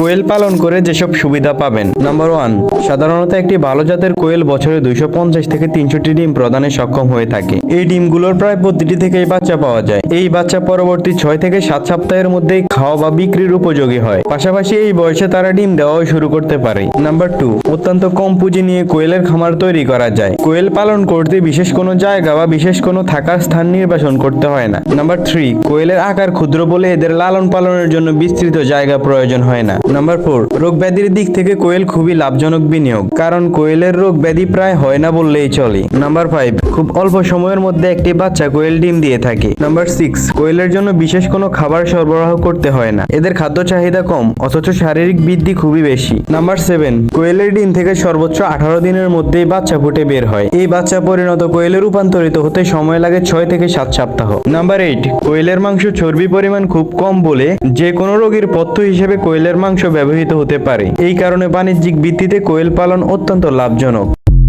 কোয়েল পালন করে যেসব সুবিধা পাবেন। নাম্বার 1, সাধারণত একটি ভালো জাতের কোয়েল বছরে 250 থেকে 300টি ডিম প্রদানে সক্ষম হয়ে থাকে। এই ডিমগুলোর প্রায় প্রতিটি থেকেই বাচ্চা পাওয়া যায়। এই বাচ্চা পরবর্তী 6 থেকে 7 সপ্তাহের মধ্যেই খাওয়া বা বিক্রির উপযোগী হয়। পাশাপাশি এই বয়সে তারা ডিম দেওয়াও শুরু করতে পারে। নাম্বার 2, অত্যন্ত কম পুঁজি নিয়ে কোয়েলের খামার তৈরি করা যায়। কোয়েল পালন করতে বিশেষ কোনো জায়গা বা বিশেষ কোনো থাকার স্থান নির্বাচন করতে হয় না। নাম্বার 3, কোয়েলের আকার ক্ষুদ্র বলে এদের লালন পালনের জন্য বিস্তৃত জায়গা প্রয়োজন হয় না। নাম্বার 4, রোগ ব্যাধির দিক থেকে কোয়েল খুবই লাভজনক বিনিয়োগ, কারণ কোয়েলের রোগ ব্যাধি প্রায় হয় না বললেই চলে। নাম্বার 5, খুব অল্প সময়ের মধ্যে একটি বাচ্চা কোয়েল ডিম দিয়ে থাকে। নাম্বার 6, কোয়েলের জন্য বিশেষ কোনো খাবার সরবরাহ করতে হয় না। এদের খাদ্য চাহিদা কম, অথচ শারীরিক বৃদ্ধি খুবই বেশি। নাম্বার 7, কোয়েলের ডিম থেকে সর্বোচ্চ 18 দিনের মধ্যেই বাচ্চা ফুটে বের হয়। এই বাচ্চা পরিণত কোয়েলে রূপান্তরিত হতে সময় লাগে 6 থেকে 7 সপ্তাহ। নাম্বার 8, কোয়েলের মাংস চর্বি পরিমাণ খুব কম বলে যে কোনো রোগীর পথ্য হিসেবে কোয়েলের মাংস ব্যবহৃত হতে পারে। এই কারণে বাণিজ্যিক ভিত্তিতে কোয়েল পালন অত্যন্ত লাভজনক।